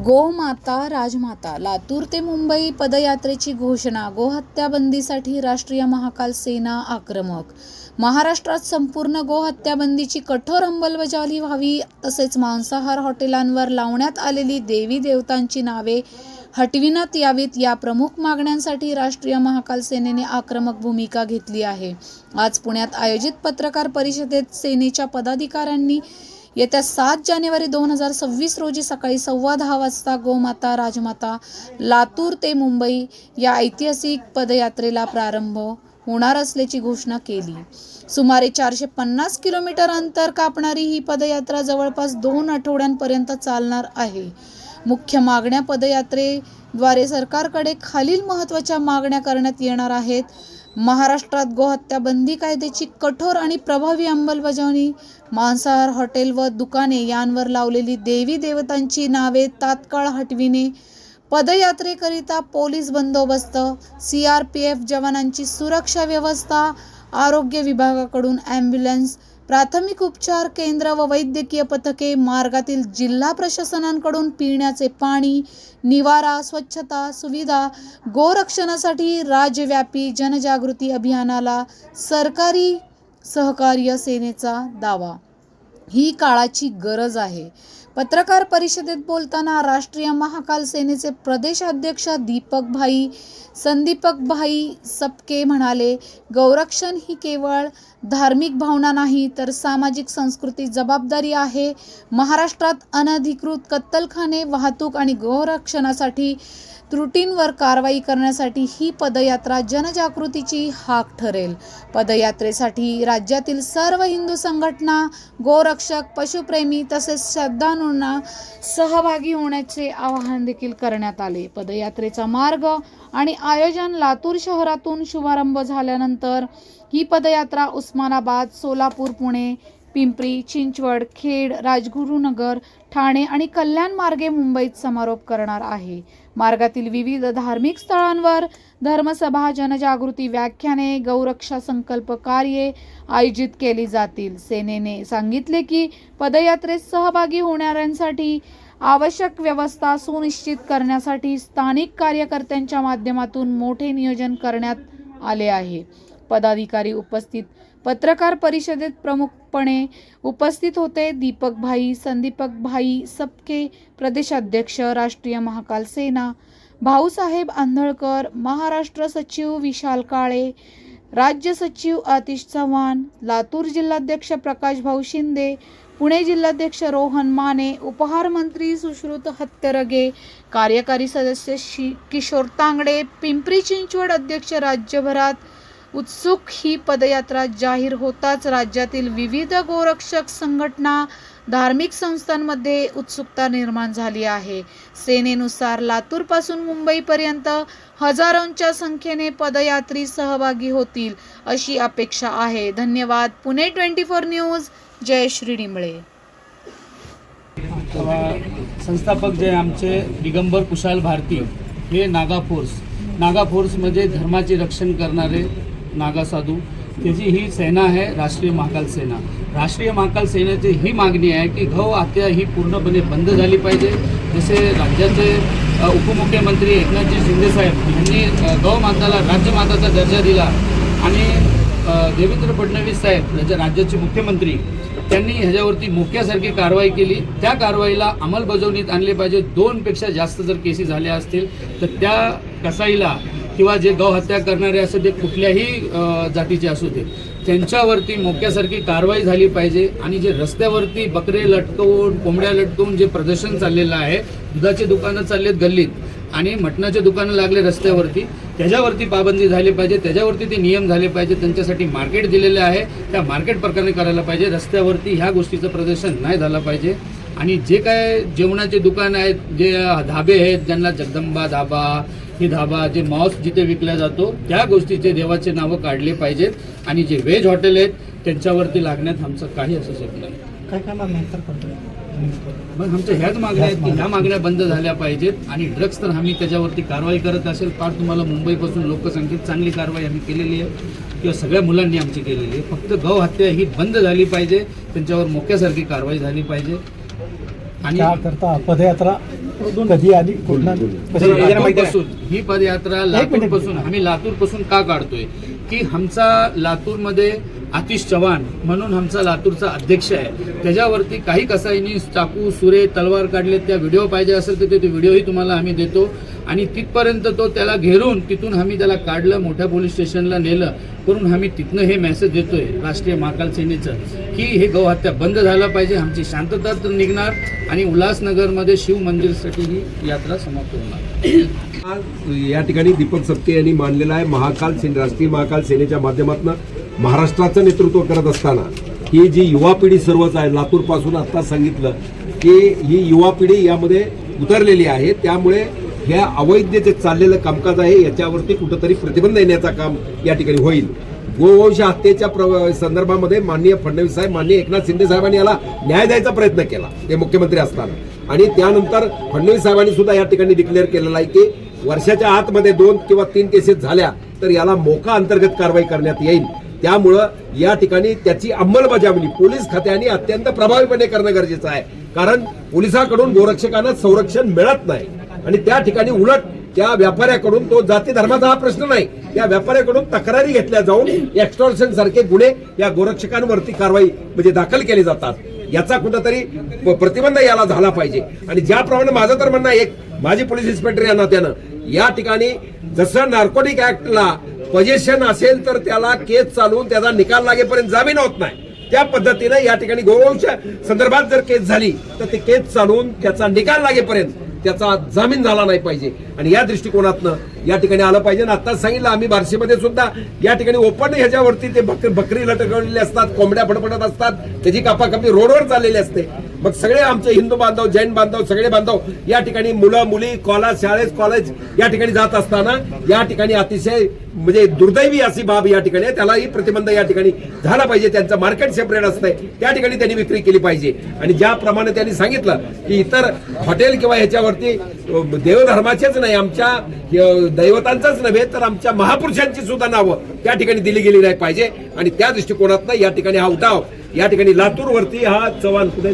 गोमाता राजमाता लातूर ते मुंबई पदयात्रेची घोषणा. गोहत्या बंदीसाठी राष्ट्रीय महाकाल सेना आक्रमक. महाराष्ट्रात संपूर्ण गोहत्या बंदीची कठोर अंमलबजावणी व्हावी, तसेच मांसाहार हॉटेलांवर लावण्यात आलेली देवी देवतांची नावे हटविण्यात यावीत या प्रमुख मागण्यांसाठी राष्ट्रीय महाकाल सेनेने आक्रमक भूमिका घेतली आहे. आज पुण्यात आयोजित पत्रकार परिषदेत सेनेच्या पदाधिकाऱ्यांनी येत्या 7 जानेवारी 2026 रोजी सकाळी 10:15 वाजता गोमाता राजमाता लातूर ते मुंबई या ऐतिहासिक पदयात्रेला प्रारंभ होणार असल्याची घोषणा केली. सुमारे 450 किलोमीटर अंतर कापणारी ही पदयात्रा जवळपास 2 आठवड्यांपर्यंत चालणार आहे. मुख्य मागण्या पदयात्रेद्वारे सरकारकडे खालील महत्त्वाच्या मागण्या करण्यात येणार आहेत. महाराष्ट्रात गोहत्या बंदी कायद्याची कठोर आणि प्रभावी अंमलबजावणी, मांसाहार हॉटेल व दुकाने यांवर लावलेली देवी देवतांची नावे तात्काळ हटविणे, पदयात्रेकरिता पोलीस बंदोबस्त, CRPF जवानांची सुरक्षा व्यवस्था, आरोग्य विभागाकडून ॲम्ब्युलन्स, प्राथमिक उपचार केंद्र व वैद्यकीय पथके, मार्गातील जिल्हा प्रशासनांकडून पिण्याचे पाणी, निवारा, स्वच्छता सुविधा, गोरक्षणासाठी राज्यव्यापी जनजागृती अभियानाला सरकारी सहकार्य. सेनेचा दावा. ही काळाची गरज आहे. पत्रकार परिषदेत बोलताना राष्ट्रीय महाकाल सेनेचे प्रदेशाध्यक्ष संदीपकभाई सपके म्हणाले, गौरक्षण ही केवळ धार्मिक भावना नाही तर सामाजिक संस्कृती जबाबदारी आहे. महाराष्ट्रात अनधिकृत कत्तलखाने, वाहतूक आणि गोरक्षणासाठी त्रुटींवर कारवाई करण्यासाठी ही पदयात्रा जनजागृतीची हाक ठरेल. पदयात्रेसाठी राज्यातील सर्व हिंदू संघटना, गोरक्षक, पशुप्रेमी तसेच श्रद्धाळूंना सहभागी होण्याचे आवाहन देखील करण्यात आले. पदयात्रेचा मार्ग आणि आयोजन. लातूर शहरातून शुभारंभ झाल्यानंतर ही पदयात्रा उस्मानाबाद, सोलापूर, पुणे, पिंपरी चिंचवड, खेड, राजगुरुनगर, ठाणे आणि कल्याण मार्गे मुंबईत समारोप करणार आहे. मार्गातील विविध धार्मिक स्थळांवर धर्मसभा, जनजागृती व्याख्याने, गौरक्षा संकल्प कार्ये आयोजित केली जातील. सेनेने सांगितले की पदयात्रेत सहभागी होणाऱ्यांसाठी आवश्यक व्यवस्था सुनिश्चित करण्यासाठी स्थानिक कार्यकर्त्यांच्या माध्यमातून मोठे नियोजन करण्यात आले आहे. पदाधिकारी उपस्थित. पत्रकार परिषदेत प्रमुखपणे उपस्थित होते संदीपकभाई सपके, प्रदेशाध्यक्ष राष्ट्रीय महाकाल सेना, भाऊसाहेब आंधळकर, महाराष्ट्र सचिव विशाल काळे, राज्य सचिव आतिश चव्हाण, लातूर जिल्हाध्यक्ष प्रकाश भाऊ शिंदे, पुणे जिल्हाध्यक्ष रोहन माने, उपहार मंत्री सुश्रुत हत्तरगे, कार्यकारी सदस्य किशोर तांगडे, पिंपरी चिंचवड अध्यक्ष. राज्यभरात उत्सुक. ही पदयात्रा जाहीर होताच राज्यातील विविध गोरक्षक संघटना, धार्मिक संस्थांमध्ये उत्सुकता निर्माण झाली आहे. सेनेनुसार लातूरपासून मुंबईपर्यंत हजारोंच्या संख्येने पदयात्री सहभागी होतील अशी अपेक्षा आहे. धन्यवाद. पुणे 24 न्यूज. जयश्री डिंबळे. संस्थापक जे आमचे दिगंबर कुशाल भारती हे नागा फोर्समध्ये धर्माचे रक्षण करणारे नागा साधू, त्याची ही सेना आहे राष्ट्रीय महाकाल सेना. राष्ट्रीय महाकाल सेनेची ही मागणी आहे की गौ हत्या ही पूर्णपणे बंद झाली पाहिजे. जसे राज्याचे उपमुख्यमंत्री एकनाथजी शिंदेसाहेब यांनी गौमाताला राज्यमाताचा दर्जा दिला आणि देवेंद्र फडणवीस साहेब राज्याचे मुख्यमंत्री त्यांनी ह्याच्यावरती मोक्यासारखी कारवाई केली. त्या कारवाईला अंमलबजावणीत आणले पाहिजे. 2पेक्षा जास्त जर केसी झाल्या असतील तर त्या कसाईला किंवा जे गौहत्या करणारे असू दे, कुठल्याही जातीचे असू दे, त्यांच्यावरती मोक्यासारखी कारवाई झाली पाहिजे. आणि जे रस्त्यावरती बकरे लटकवून, कोंबड्या लटकवून जे प्रदर्शन चाललेलं आहे, दुधाचे दुकानं चाललेत गल्लीत आणि मटणाचे दुकानं लागले रस्त्यावरती, त्याच्यावरती पाबंदी झाली पाहिजे. त्याच्यावरती ते नियम झाले पाहिजे. त्यांच्यासाठी मार्केट दिलेलं आहे, त्या मार्केट प्रकारे करायला पाहिजे. रस्त्यावरती ह्या गोष्टीचं प्रदर्शन नाही झालं पाहिजे. आणि जे काय जेवणाचे दुकान आहेत, जे धाबे आहेत, ज्यांना जगदंबा धाबा, ही धाबा, जे मांस जिथे विकला जातो त्या गोष्टीचे देवाचे नावं काढले पाहिजेत. आणि जे व्हेज हॉटेल आहेत त्यांच्यावरती लागण्यात आमचं काही असू शकत नाही. काय मागण्या करतो मग आमच्या ह्याच मागण्या आहेत की ह्या मागण्या बंद झाल्या पाहिजेत. आणि ड्रग्स तर आम्ही त्याच्यावरती कारवाई करत असेल. फार तुम्हाला मुंबईपासून लोकसंख्येत चांगली कारवाई आम्ही केलेली आहे किंवा सगळ्या मुलांनी आमची केलेली आहे. फक्त गौ हत्या ही बंद झाली पाहिजे, त्यांच्यावर मोक्यासारखी कारवाई झाली पाहिजे. आणि त्याकरता पदयात्रा कधी आली कुठला लातूरपासून ही पदयात्रा लातूरपासून आम्ही लातूरपासून का काढतोय की आमचा लातूरमध्ये आतिश चव्हाण म्हणून आमचा लातूरचा अध्यक्ष आहे, त्याच्यावरती काही कसाईंनी चाकू सुरे तलवार काढले. त्या व्हिडिओ पाहिजे असेल तर ते व्हिडिओही तुम्हाला आम्ही देतो. आणि तिथपर्यंत तो त्याला घेरून तिथून आम्ही त्याला काढलं, मोठ्या पोलीस स्टेशनला नेलं करून आम्ही तिथनं हे मेसेज देतोय राष्ट्रीय महाकाल सेनेचं की हे गौहत्या बंद झालं पाहिजे, आमची शांतता तर निघणार आणि उल्हासनगरमध्ये शिव मंदिरसाठी ही यात्रा समाप्त होणार. या ठिकाणी दीपक सप्ते यांनी मानलेला आहे महाकाल सेने, राष्ट्रीय महाकाल सेनेच्या माध्यमातून महाराष्ट्राचं नेतृत्व करत असताना ही जी युवा पिढी सर्वच आहे, लातूरपासून आता सांगितलं की ही युवा पिढी यामध्ये उतरलेली आहे. त्यामुळे ह्या अवैध जे चाललेलं कामकाज आहे याच्यावरती कुठंतरी प्रतिबंध येण्याचं काम या ठिकाणी होईल. गोवंश हत्येच्या संदर्भामध्ये माननीय फडणवीस साहेब, माननीय एकनाथ शिंदे साहेबांनी याला न्याय द्यायचा प्रयत्न केला ते मुख्यमंत्री असताना. आणि त्यानंतर फडणवीस साहेबांनी सुद्धा या ठिकाणी डिक्लेअर केलेलं आहे की वर्षाच्या आतमध्ये 2 किंवा 3 केसेस झाल्या तर याला मोका अंतर्गत कारवाई करण्यात येईल. त्यामुळं या ठिकाणी त्याची अंमलबजावणी पोलीस खात्याने अत्यंत प्रभावीपणे करणं गरजेचं आहे. कारण पोलिसांकडून गोरक्षकांना संरक्षण मिळत नाही आणि त्या ठिकाणी उलट त्या व्यापाऱ्याकडून, तो जाती धर्माचा हा प्रश्न नाही, त्या व्यापाऱ्याकडून तक्रारी घेतल्या जाऊन एक्स्टॉर्शन सारखे गुन्हे या गोरक्षकांवरती कारवाई म्हणजे दाखल केले जातात. याचा कुठंतरी प्रतिबंध याला झाला पाहिजे. आणि ज्याप्रमाणे माझं तर म्हणणं एक माजी पोलीस इन्स्पेक्टर या नात्यानं या ठिकाणी जसं नार्कोटिक ऍक्टला पोजेशन असेल तर त्याला केस चालवून त्याचा निकाल लागेपर्यंत जामीन होत नाही, त्या पद्धतीने या ठिकाणी गोवंश संदर्भात जर केस झाली तर ते केस चालवून त्याचा निकाल लागेपर्यंत त्याचा जामीन झाला नाही पाहिजे. आणि या दृष्टिकोनातनं या ठिकाणी आलं पाहिजे. आताच सांगितलं आम्ही बार्शीमध्ये सुद्धा या ठिकाणी ओपन ह्याच्यावरती ते बकरी लटकवलेली असतात, कोंबड्या फडफडत असतात, त्याची कापाकापी रोडवर चाललेली असते. मग सगळे आमचे हिंदू बांधव, जैन बांधव, सगळे बांधव या ठिकाणी मुलं मुली शाळेत कॉलेज या ठिकाणी जात असताना या ठिकाणी अतिशय म्हणजे दुर्दैवी अशी बाब या ठिकाणी त्यालाही प्रतिबंध या ठिकाणी झाला पाहिजे. त्यांचं मार्केट सेपरेट असतंय, त्या ठिकाणी त्यांनी विक्री केली पाहिजे. आणि ज्याप्रमाणे त्यांनी सांगितलं की इतर हॉटेल किंवा ह्याच्यावरती देवधर्माचेच नाही, आमच्या दैवतांचाच नव्हे तर आमच्या महापुरुषांची सुद्धा नावं त्या ठिकाणी दिली गेली नाही पाहिजे. आणि त्या दृष्टिकोनातनं या ठिकाणी हा उठाव या ठिकाणी लातूरवरती हा चव्हाण कुठे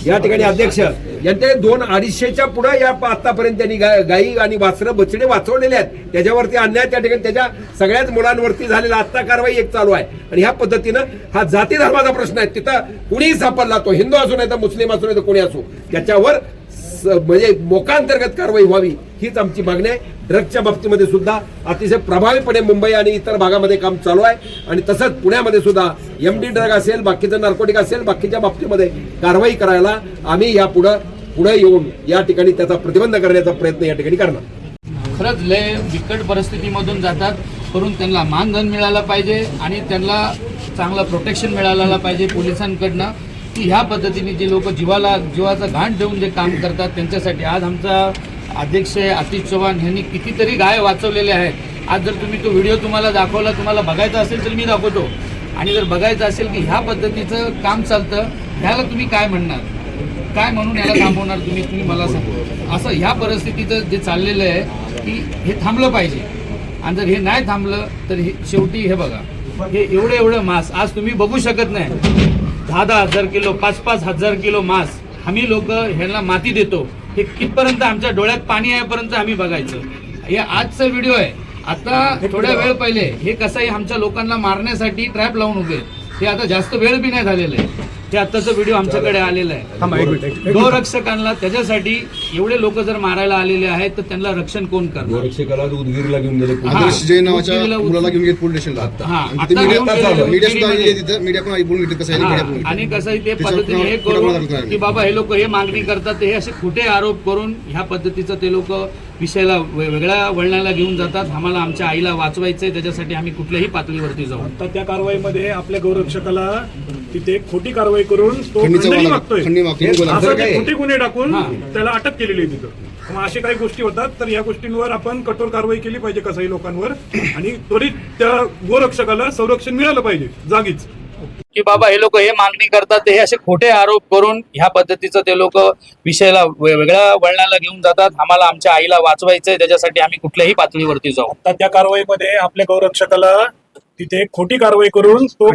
या ठिकाणी अध्यक्ष यांचे 200-250च्या पुढे या आतापर्यंत त्यांनी गायी आणि वासरं बछडे वाचवलेले आहेत. त्याच्यावरती अन्याय त्या ठिकाणी त्याच्या सगळ्याच मुलांवरती झालेला आता कारवाई एक चालू आहे. आणि ह्या पद्धतीनं हा जाती धर्माचा प्रश्न आहे, तिथं कुणीही सापडला, तो हिंदू असू नाही तर मुस्लिम असू नाही तर कोणी असू, त्याच्यावर म्हणजे मोकांतर्गत कारवाई व्हावी हीच आमची मागणी आहे. ड्रग्सच्या बाबतीमध्ये सुद्धा अतिशय प्रभावीपणे मुंबई आणि इतर भागामध्ये काम चालू आहे. आणि तसंच पुण्यामध्ये सुद्धा MD ड्रग असेल, बाकीचं नार्कोटिक असेल, बाकीच्या बाबतीमध्ये कारवाई करायला आम्ही या पुढे येऊन या ठिकाणी त्याचा प्रतिबंध करण्याचा प्रयत्न या ठिकाणी करणार. खरंच लय बिकट परिस्थितीमधून जातात, करून त्यांना मानधन मिळालं पाहिजे आणि त्यांना चांगलं प्रोटेक्शन मिळालं पाहिजे पोलिसांकडनं. की ह्या पद्धतीने जे लोक जीवाचा घाण ठेवून जे काम करतात त्यांच्यासाठी आज आमचा अध्यक्ष आतिश चव्हाण यांनी कितीतरी गाय वाचवलेले आहेत. आज जर तुम्ही तो व्हिडिओ तुम्हाला दाखवला, तुम्हाला बघायचा असेल तर मी दाखवतो. आणि जर बघायचं असेल की ह्या पद्धतीचं काम चालतं, ह्याला तुम्ही काय म्हणणार, काय म्हणून याला थांबवणार तुम्ही मला सांगा. असं ह्या परिस्थितीचं जे चाललेलं आहे की हे थांबलं पाहिजे. आणि जर हे नाही थांबलं तर हे शेवटी हे बघा, हे एवढं मांस आज तुम्ही बघू शकत नाही. 10,000 किलो 5,000 किलो मांस आम्ही लोक ह्यांना माती देतो. हे कितपर्यंत आमच्या डोळ्यात पाणी आहेपर्यंत आम्ही बघायचं. हे आजचा व्हिडिओ आहे. आता थोड्या वेळ पहिले हे कसंही आमच्या लोकांना मारण्यासाठी ट्रॅप लावून उभे. हे आता जास्त वेळ बी नाही झालेलं आहे. ते आताचा व्हिडिओ आमच्याकडे आलेला आहे. गोरक्षकांना त्याच्यासाठी एवढे लोक जर मारायला आलेले आहेत तर त्यांना रक्षण कोण करणार. गोरक्षकाला उदगीरला घेऊन गेले, आदर्श जैन नावाच्या मुलाला घेऊन गेले पोलीस स्टेशनला. आणि कसंही ते पद्धतीने हे करून की बाबा हे लोक हे मागणी करतात, हे असे खोटे आरोप करून ह्या पद्धतीचं ते लोक विषयाला वेगळ्या वळणाला घेऊन जातात. आम्हाला आमच्या आईला वाचवायचंय, त्याच्यासाठी आम्ही कुठल्याही पातळीवरती जाऊ. आता त्या कारवाईमध्ये आपल्या गौरक्षकाला तिथे खोटी कारवाई करून तो खंडणी मागतोय, असं ते खोटे गुन्हे टाकून त्याला अटक केलेली आहे तिथं. मग अशा काही गोष्टी होतात, तर या गोष्टींवर आपण कठोर कारवाई केली पाहिजे कसाई लोकांवर. आणि त्वरित त्या गोरक्षकाला संरक्षण मिळालं पाहिजे जागीच. की बाबा हे लोक हे मागणी करतात, हे असे खोटे आरोप करून ह्या पद्धतीचं ते लोक विषयाला वेगळ्या वळणाला घेऊन जातात. आम्हाला आमच्या आईला वाचवायचंय, त्याच्यासाठी आम्ही कुठल्याही पातळीवरती जाऊ. आता त्या कारवाईमध्ये आपल्या गौरक्षकाला तिथे खोटी कारवाई करून तो